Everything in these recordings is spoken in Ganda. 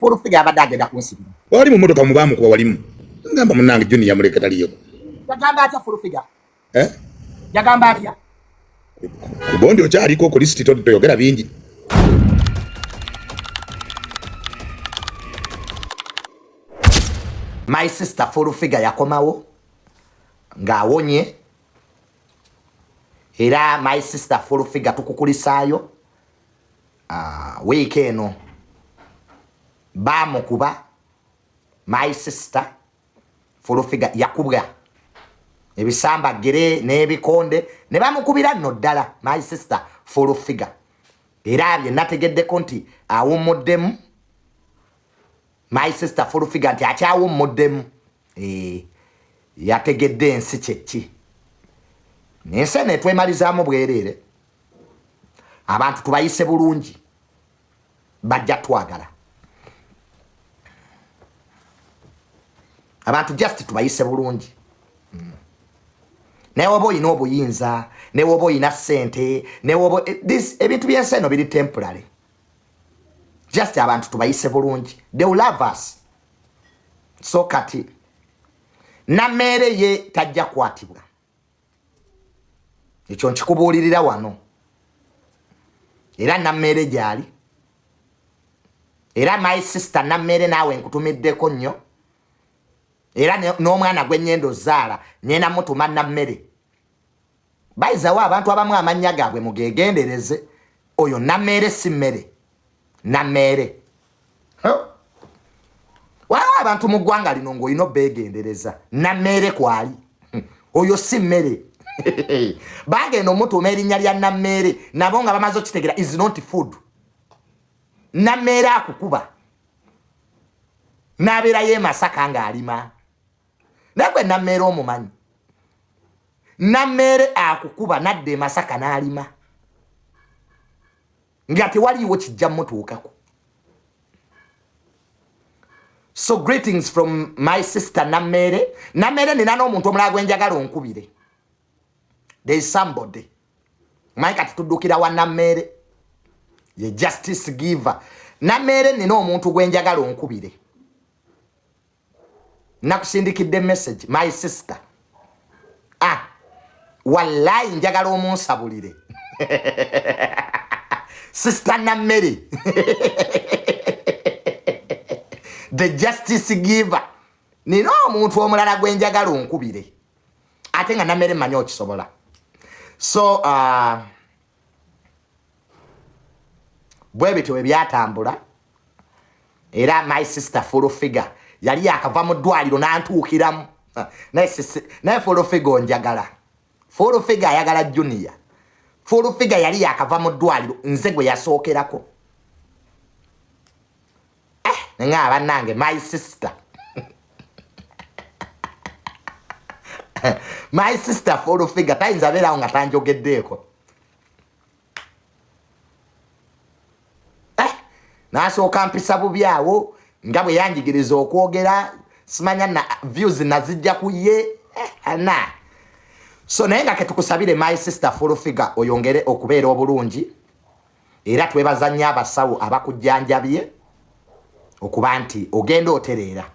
full figure abadde agenda kunsibira. Wali mu motoka mubamu kuba walimu. Ngamba munange Junior muleke taliyo. Yagamba atya full figure? Eh? Yagamba atya? Bondi okyaliko ku list toyogera bingi. My sister full figure yakomawo ng'awonye era my sister full figure tukukulisaayo week eno bamukuba my sister full figure yakubwa ebisamba gere n'ebikonde ne bamukubira nno ddala my sister full figure era bye nategeddeko nti awummuddemu my sister full figure nti akyawummuddemu yategedde ensi kyeki nense netwemalizaamu bwereere abantu tubayise bulungi bajja twagala abantu just tubayise bulungi newoba oyina obuyinza newoba oyina ssente newoba ebintu byensi eno biri temporary just abantu tubayise bulungi they will love us so kati nammeere ye tajja kwatibwa ekyo nkikubuulirira wano era nammeere gyali era my sister nammeere naawe nkutumiddeko nnyo era n'omwana gwe nnyendo zaala nyena mutuma nammere bayizawo abantu abamu amannya gaabwe mugegendereze oyo nammeere si mmere nammeere waliwo abantu mu ggwanga lino ng'olina obbeegendereza nammeere kwali oyo si mmere bagenda omutuuma erinnya lya nammeere nabo nga bamaze okitegeera is not food nammeere akukuba n'abeerayo emasaka ng'alima nagwe nammeere omumanyi nammeere akukuba nadde emasaka n'alima nga tewaliiwo kijja mutuukako. So greetings from my sister Namere. Namere nina n'omuntu omulala gwe njagala onkubire. There is somebody. Mike atudukira wa Namere. Ye justice giver. Namere nina omuntu gwe njagala onkubire. Nakusindikidde message my sister. Wallahi njagala omunsabulire. Sister Namere. The justice giver. Nina omuntu omulala gwe njagala onkubire. Ate nga Namere manyi okisobola. So bwe bityo bwe byatambula era my sister full figure yali yakava mu ddwaliro n'antuukiramu naye full figure njagala. Full figure ayagala Junior. Full figure yali yakava mu ddwaliro nze gwe yasookerako. Nga bannange my sister. My sister full figure tayinza abeerawo nga tanjogeddeeko. Nasooka mpisa bubi awo nga bwe yanjigiriza okwogera simanya na views nazijja ku ye so naye nga ketukusabire my sister full figure oyongere okubeera obulungi era twebaza nnyo abasawo abakujjanjabye okuba nti ogenda otereera.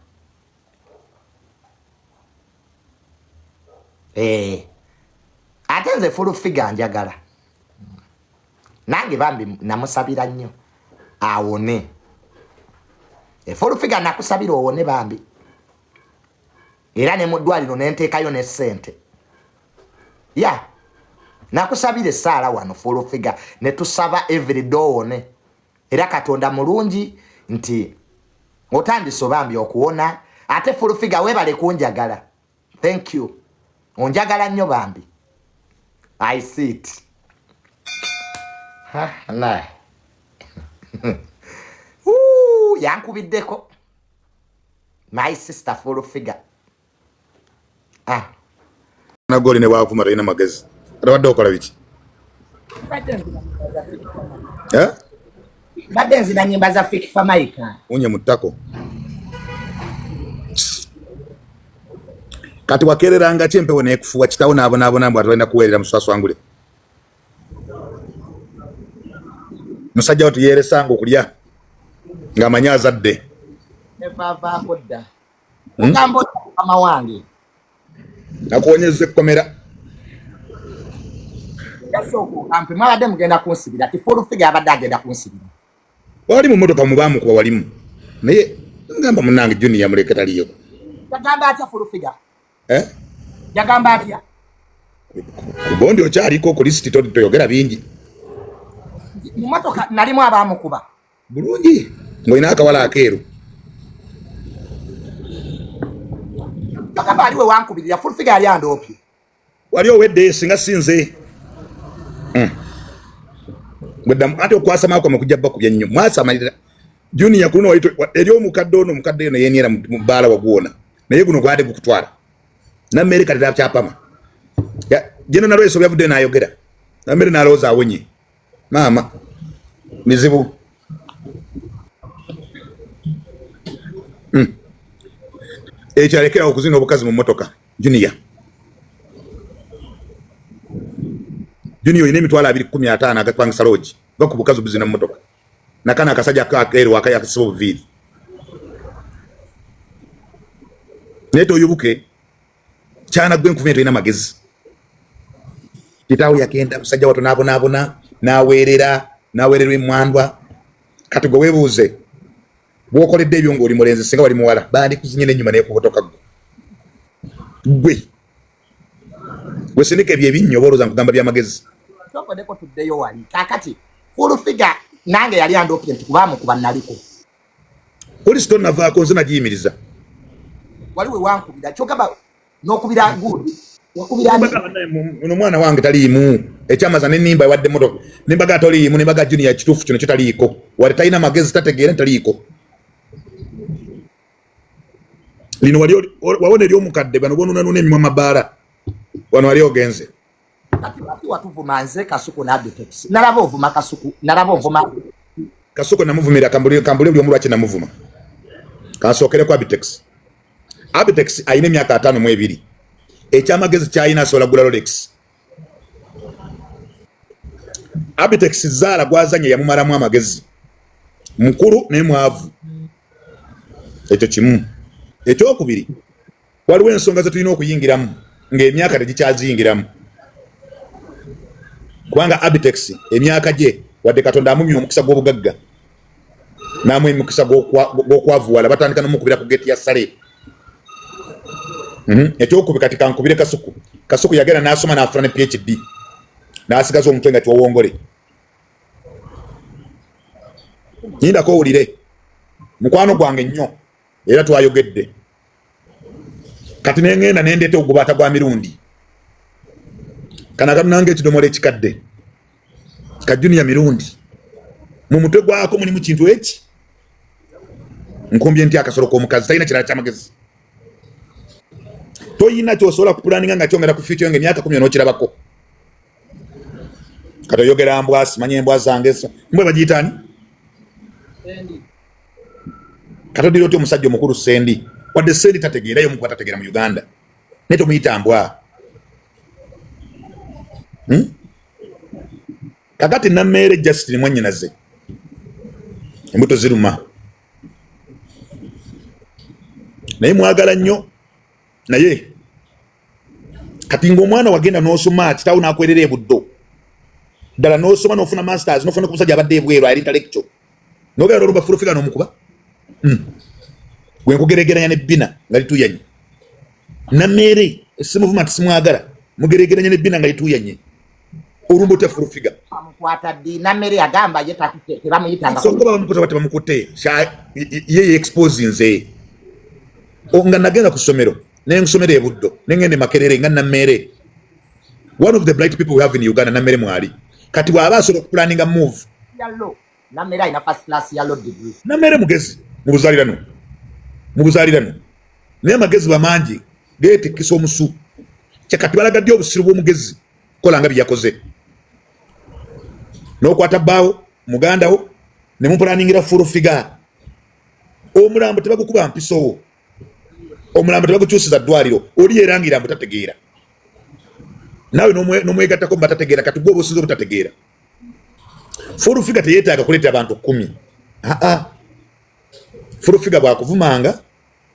Ate nze full figure njagala. Nange bambi namusabira nnyo awone. Full figure nakusabira owone bambi. Era ne mu ddwaliro nenteekayo ne ssente. Nakusabire saala wano full figure ne tusaba every day owone. Era Katonda mulungi nti otandise bambi okuwona. Ate full figure webale kunjagala. Thank you. Onjagala nnyo bambi. I see it. Yankubiddeko. My sister full figure. Nagoli ne waakumara ina magezi. Wadde okola biki? Badde nzina nnyimba za Fiki Famaika. Unye mutako. Kati wakereranga kyempewo n'ekufuwa kitawo n'abonaabona mbw atwalina kuweerera muswaswangule. Musajja watu yeeresanga okulya ng'amanyi azadde. Eva kodda. Ngambo amawange. Nakuonyeze komera. Yasoko ampe mwabadde mugenda kunsibira ti full figure abadde agenda kunsibira. Wali mu motoka mubamu kuba walimu. Naye ngamba munange Junior muleketa liyo. Yagamba atya full figure? Yagamba atya? Bondi okyaliko ku list toyogera bingi. Mu motoka nalimu abamukuba. Bulungi. Ngoina akawala akeeru. Yagamba aliwe wankubirira full figure ali andopi. Wali owedde singa sinze. Gwedda ate okwasa maako mukujja bakubya nnyo. Mwasa amalira. Junior kuno waito eri omukadde ono omukadde ono yenera mu bbaala waguona. Naye guno gwade gukutwala. Nammere kati kyapama. Jeno nalo eso byavudde n'ayogera. Nammere n'alowooza awonye. Maama. Mizibu. Ekyalekera okuzina obukazi mu motoka. Junior ine emitwalo 215 agapangisa lodge. Baku bukazi buzina mu motoka. Nakana akasajja kakeero akayakisiba obuviiri. Neto oyobuke kyana gwe nkuvento ina magezi. Kitaawo yakenda musajja wato naabona naweererwa emwandwa. Kati gwe weebuuze bw'okoledde ebyo ng'oli mulenzi singa wali muwala bandi kuzinye n'ennyuma naye kubotoka gwe sinika ebyo ebinnyo oba nkugamba by'amagezi. Tokodeko tuddeyo wali kakati full figure nange yali andopye nti kubamukuba naliko. Polisi tonnavaako nze nagiyimiriza. Waliwe wankubira kyogamba n'okubira good. Wakubira ono mwana wange taliimu ekyamaza n'ennimba ewadde motoka nimbaga toliimu nimbaga Junior ekituufu kino kitaliiko wali talina magezi tategeera taliiko. Lino wawona eri omukadde bano bonunanuna emimwa amabaala wano wali ogenze. Kati watuvuma nze Kasuku n'Abitex. Nalaba ovuma Kasuku. Nalaba ovuma Kasuku namuvumira kambuli buli omu lwaki namuvuma. Kansookere ku Abitex. Abitex ayina emyaka 5 mu 2. Ekyamagezi kyayina asobola gula Rolex. Abitex zaala gwazanye yamumalamu amagezi. Mukulu ne mwavu. Ekyo kimu. Ekyokubiri waliwo ensonga ze tulina okuyingiramu ng'emyaka tegikyaziyingiramu. Kubanga Abitex emyaka gye wadde Katonda amumya omukisa gw'obugagga n'amuwa omukisa gw'okwavuwala batandika n'omukubira ku geti ya Sale. Ekyokubi kati kankubire Kasuku yagenda n'asoma n'afuna ne PhD n'asigaza omutwe nga tiwowongole. Nyindako owulire mukwano gwange nnyo era twayogedde kati nengenda nendeeta ogubaata gwa mirundi kana nange ekidomola ekikadde ka Junior mirundi mu mutwe gwako mulimu kintu eki nkumbye nti akasolo k'omukazi talina kirala kyamagezi. Toyina kyosobola kupulaninga nga kyongera ku future yonge emyaka 10 n'okirabako. Kati oyogera mbwa simanyi embwa zange mbwe bagiyitaani kati odira oti omusajja omukulu Sendi wadde Sendi tategeera yo omukuba tategeera mu Uganda naye tomuyita mbwa. Kakati Nammeere Justin mwannyinaze embuto ziruma naye mwagala nnyo naye kati ng'omwana wagenda n'osoma kitaawo n'akwerera ebuddo ddala n'osoma n'ofuna masters n'ofuna ku musajja abadde ebweru ali intellectual n'ogenda n'oluba full figure n'omukuba. Gwe nkugeregeranya ne Bina nga lituyanye. Nammeere simuvuma tisimwagala mugeregeranya ne Bina nga lituyanye olumbo te full figure. Amukwata ddi Nammeere yagamba ye tebamuyitanga. So ngoba bamukuta bati bamukute ye expose nze nga nagenda ku ssomero n'ensomero ebuddo n'engende Makerere nga Nammeere one of the bright people we have in Uganda. Nammeere mwali kati bw'aba asobola okupulaninga move yallo Nammeere ayina first class yallo degree. Nammeere mugezi mu buzaalirano naye amagezi bamangi geetikisa omusu kyakati balagadde obusiru bw'omugezi kola nga byeyakoze n'okwata bbaawo muganda wo ne mupulaningira full figure. Omulambo tebagukuba mpisowo omulambo tebagukyusiza ddwaliro oli erangira mbu tategeera naawe n'omwegattako mba tategeera kati gwe obusinza obutategeera. Full figure teyeetaaga kuleeta abantu 10. full figure bwakuvumanga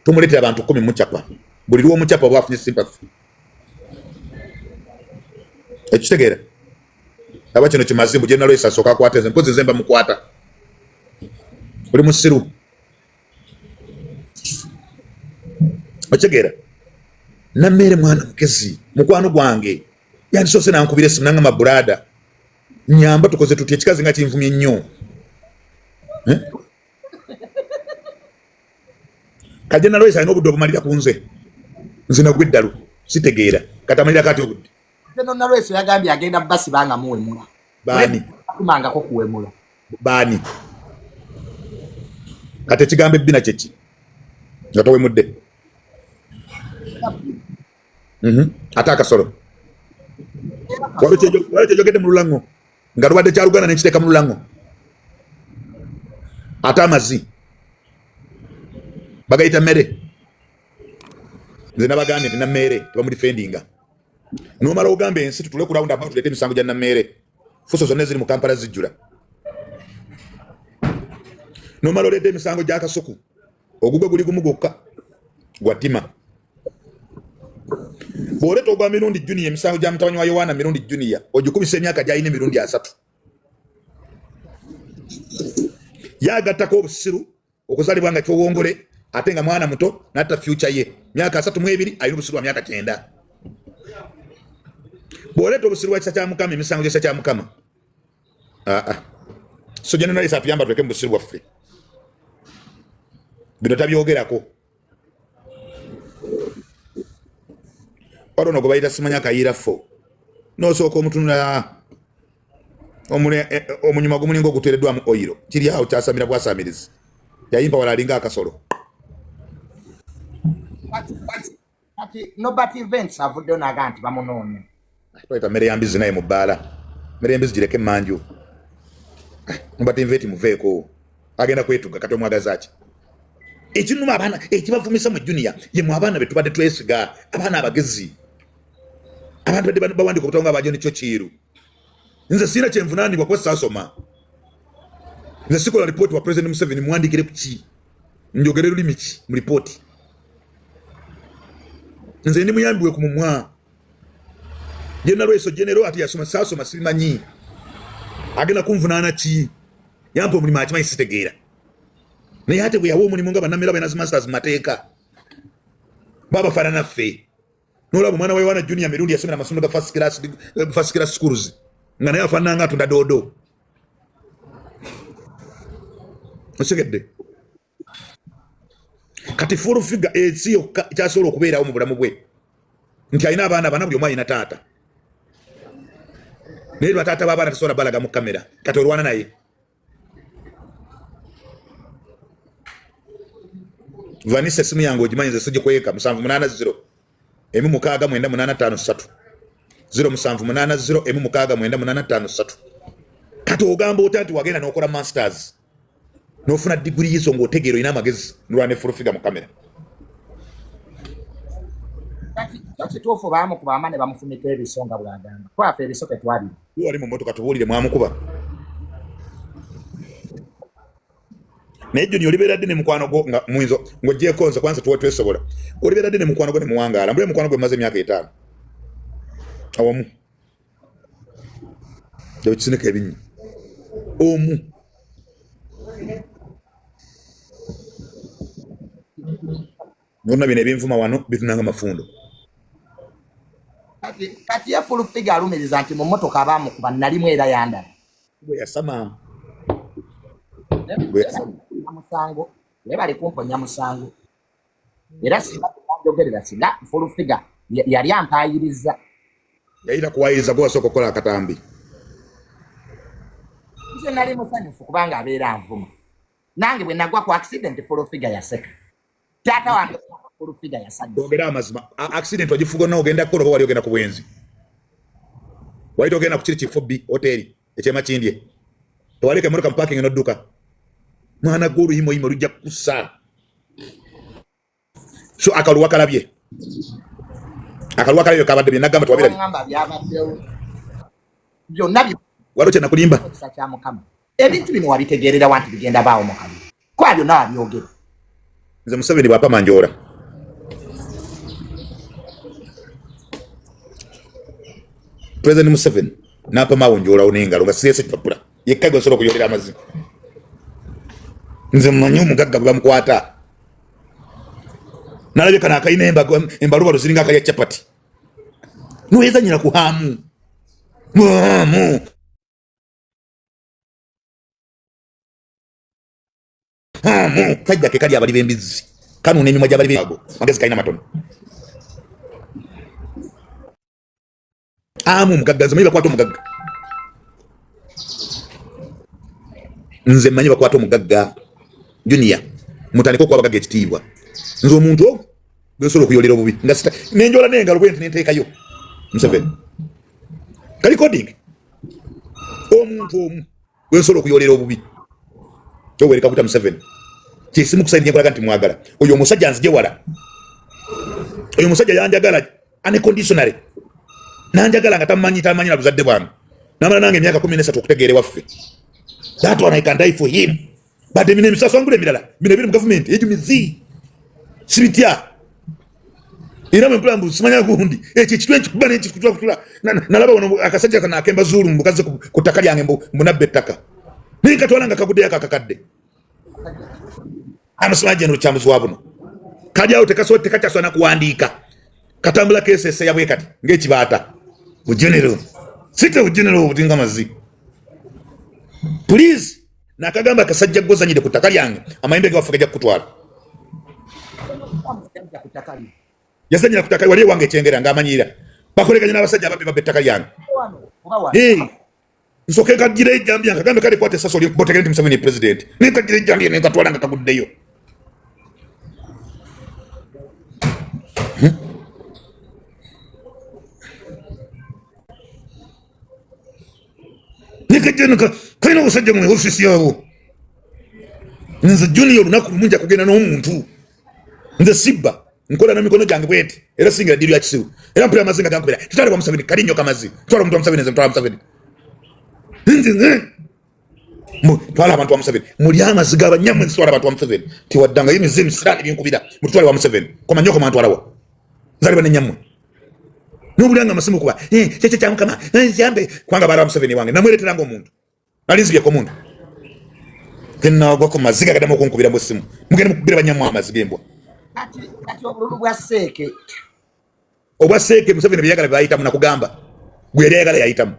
tumuletera abantu 10 muchapa buli liwo muchapa bwafunye sympathy ekitegeera aba kino kimazimbu general isa soka kwateze mpozi zemba mukwata uli musiru ekitegeera na mere mwana mukezi mukwano gwange yani sose nankubire simnanga mabrada nyamba tukoze tutie kikazi ngati mvumye nnyo kajena loisa ino budobo malira kunze nzina gwiddalu sitegeera katamalira kati obudde Jeno na loisa yagambye agenda basi banga muwe mula bani kumanga ko kuwe mula bani kate kigambe bina chechi ngatowe mudde ataka solo wale jogede mu lulango ngalubadde kyalugana nekiteka mu lulango ata amazi bagayita mmere nze nabagambye nti nammere tebamudifendinga nomala ogambe ensi tutule ku round about tulete emisango gya nammere fuso zonna eziri mu Kampala zijjula nomala olete emisango gya Kasuku ogugwe guli gumu gwokka gwatima bwoleta ogwa mirundi junior emisango gya mutabanyi wa Yohana mirundi junior ogikubisa emyaka gyalina emirundi 3 yagattako obusiru okuzalibwa nga kyowongole ate nga mwana muto natta future ye myaka 32 alina obusiru wa myaka 9 bwoleta obusiru wa kisa kya Mukama emisango gy'ekisa kya Mukama so general isa atuyamba tuleke mu busiru waffe bino tabyogerako Odo no gobayita simanya kayira fo nosooka omutunula omunyuma gumulingo oguteereddwa mu oiro kiri awo kyasamira bwasamirizi yayimba wala alinga akasolo ati nobody events avudde onaga nti bamunoonye toyita mmere yambizi naye mu bbaala mmere yambizi gireke manju nobody event muveeko agenda kwetuga kati omwagaza ki ekinuma abaana ekibavumisa mu junior ye mu abaana betubadde twesiga abaana abagezi abantu badde bawandika okutonga abajo nikyo kiiru nze sina kyenvunaanibwa kuba saasoma nze sikola report wa President Museveni muwandikire ku ki njogere lulimi ki mu report nze ndi muyambiwe ku mumwa general eso general ati yasoma saasoma simanyi agenda kunvunaana ki yampa omulimu akimanyi sitegeera naye ate bwe yawa omulimu nga bannamera balina masters mu mateeka babafaana naffe nolaba omwana wa Yohana junior mirundi yasomera amasomo ga first class schools nga naye afaanana nga atunda doodo osegedde kati full figure esiyo kyasobola okubeerawo mu bulamu bwe nti alina abaana bana buli omu alina taata naye lwataata b'abaana tasobola balaga mu kamera kati olwana naye Vanessa simu yangu ogimanyi nze sigikweka 780 emu mukaaga 9853 0780 emu mukaaga 9853 kati ogamba otati wagenda n'okola masters n'ofuna degree yizo ng'otegeera olina amagezi nolwane full figure mu kamera kituufu baamukuba ama ne bamufumika ebisonga bwagamba twafe ebisoke twalira wali mu mmotoka tubuulire mwamukuba naye jjoni olibeera dde ne mukwano gwo nga mwinzo ng'oggyeko nze kwanza tuwe twesobola olibeera dde ne mukwano gwo ne muwangaala mbule mukwano gwe maze emyaka 5 awamu ekisineka ebinyi omu nonna bino ebinvuma wano bitunanga mafundo kati ye full figure alumiriza nti mu mmotoka abaamukuba nalimu era yandala bwe yasama musango bali kumponya musango era sinjogerera singa full figure yali ampayiriza yayita kuwayiriza gwe wasooka okukola akatambi nze nali musanyufu kubanga abeera anvuma nange bwe nagwa ku accident full figure yaseka taata wange full figure yasajja ogera amazima accident wagifuga na ogenda kukola oba wali ogenda ku bwenzi wayita ogenda ku kiri kifo B hoteli ekyema kindye tewaleka emmotoka mu parking n'odduka mwana gw'oluyimo yimo lujja kussa so akaluwa kalabye kabadde bye nagamba twabirabye byonna waliwo kye nakulimba kya Mukama ebintu bino wabitegeerera wanti bigenda baawo mu kabiri kwa byonna wabyogera nze Museveni bwapa manjora President Museveni napa mawonjola onengalo nga siyese kipapula yekagwe solo kuyolera amazima nze mmanyi omugagga bamukwata nalabye kana akaina embaluba luziringa akaya chapati nuweza nyina kuhamu kajja ke kali abali bembizi kanu n'emimwa gy'abali b'ago magezi kalina matono omugagga nze manyi bakwata omugagga nze manyi bakwata omugagga Junior mutandika okuwa abagagga ekitiibwa nze omuntu ogwo gwesobola okuyolera obubi nga nenjola n'engalo bwe nti nenteekayo Museveni kali coding omuntu omu gwesobola okuyolera obubi kyowereka kuta Museveni kyesimu kusaidia nkolaga nti mwagala oyo omusajja nzije wala oyo omusajja yanjagala unconditionally nanjagala nga tamanyi na buzadde bwange namala nange emyaka 13 okutegeere waffe that one I can die for him but emine misaso angule emirala bino biri mu government ejumizi sibitya era mplambu simanya gundi ekyo kitu ekikubana ekikutwa kutula nalaba ono akasajja kana akemba zulu mbukaze ku ttaka lyange mbunabbe ettaka nikatwala nga kakudde akakadde amasamaje no chambuzi wabuno kali awo tekasote kakyaswana kuwandiika katambula kesese yabwe kati ngekibata mu general site mu general obutinga mazi please nakagamba kasajja gozanyide ku ttaka lyange amayembe gawafuka jja kutwala yazanyira ku ttaka wali wange ekyengera ng'amanyira bakoleganya n'abasajja ababbe ttaka lyange nsoke kagire ejjambya kagambe kale kwate saso botegere nti Museveni president nekagire ejjambya nekatwala nga kaguddeyo nekajja kalina obusajja mu ofisi yaabo nze Junior olunaku lumunja kugenda n'omuntu nze sibba nkola na mikono gyange bweti era singira diri ya kisiru era mpira amazinga gankubira tutale kwa Museveni kali nnyo kamazi twala omuntu wa Museveni nze mtwala Museveni twala abantu wa Museveni muli amaziga abanyamwe nswala abantu wa Museveni tiwaddanga yimizimu sirani binkubira mutwale wa Museveni koma nnyo komantwala wa nzaliba n'enyamwe n'obulanga amasimu kuba kyekyo kyamukama kyambe kwanga bara wa Museveni wange namwereteranga omuntu alinzibye ko muntu kenagwa ku maziga gadama okunkubira mu simu mugende mukubira banyamwe amaziga embwa kati obululu bwa seeke obwa seeke Museveni byagala bayitamu nakugamba gwe yagala yayitamu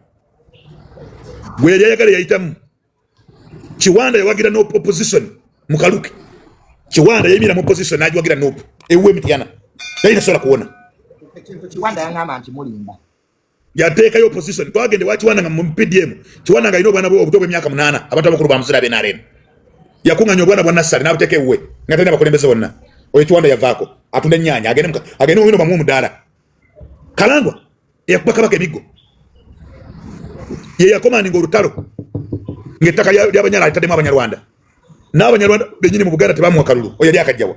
gwe yagala yayitamu Kiwanda yawagira no opposition mukaluke Kiwanda yemira mu opposition najiwagira no ewe mitiana yayina sola kuona ekintu Kiwanda yangamba nti mulimba yateeka yo opposition twagende wa Kiwanda nga mu PDM Kiwanda nga ino bwana bo obutobwe emyaka 8 abantu abakulu ba muzira bena arena yakunganya obwana bwa Nasari nabuteke ewe ngatenda bakulembeze wonna oyo Kiwanda yavaako atunda nyanya agende wino bamu mudala kalangwa yakubaka baka ebigo ye yakomani ngorutalo ngetaka ly'abanyala litademu abanyarwanda n'abanyarwanda benyini mu Buganda tebamuwa kalulu oyo yali akajjawa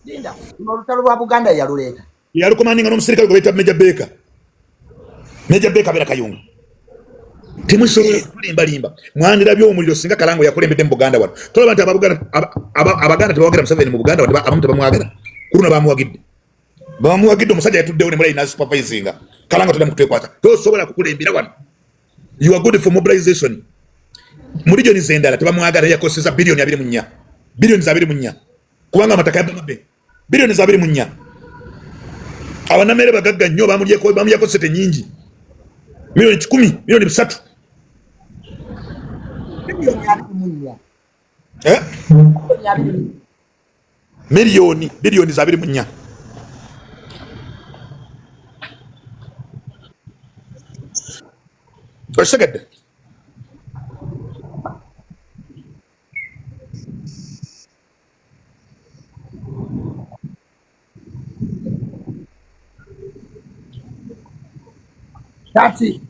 linda olutalo lwa Buganda yaluleeta yalukomaninga n'omusirikale gwe bayita Meja Beka bera Kayunga temusobola kulimbalimba mwandira by'omuliro singa Kalango yakulembedde mu Buganda wano tolaba nti abaganda tebawagira Museveni mu Buganda abamu tebamwagala kuruna bamuwagidde omusajja yatuddewo ne mulayi n'asupervisinga Kalango todda mukutwekwata tosobola kukulembera wano you are good for mobilization muri joni zendala tebamwagala yakoseza bilioni 24 kubanga amataka yababe bilioni 24 abanamere bagagga nnyo bamuliyeko sete nyingi milioni 10 milioni 3 bilioni 24 Oshagada Tati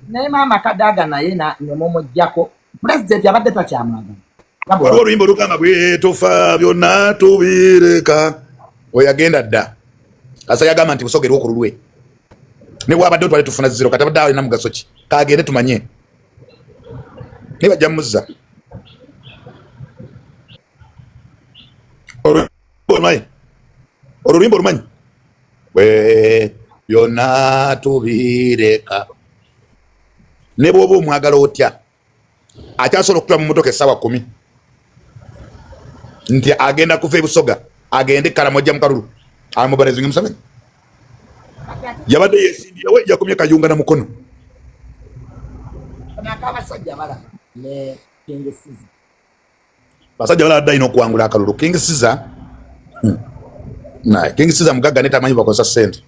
naye mama Kadaga naye nemumujjako president yabadde takyamwagala oluyimba olugamba bwe tofa byonna tubireka oyagenda dda asa yagamba nti busogerwa okululwe ne bwabadde otwale tufuna zero katabadde alina mugaso ki kagende tumanye ne bajja muzza olwaye olulwimbo olumanyi we byonna tubireka ne bwoba omwagala otya akyasobola okutula mu motoka essaawa 10 nti agenda kuva e Busoga agende Karamoja mu kalulu amubarazinga Museveni yabadde yesindiyewo yakomye Kayunga na mukono basajja balala dayina okuwangula akalulu King Caesar mugagga ne tamanyi bakozesa ssente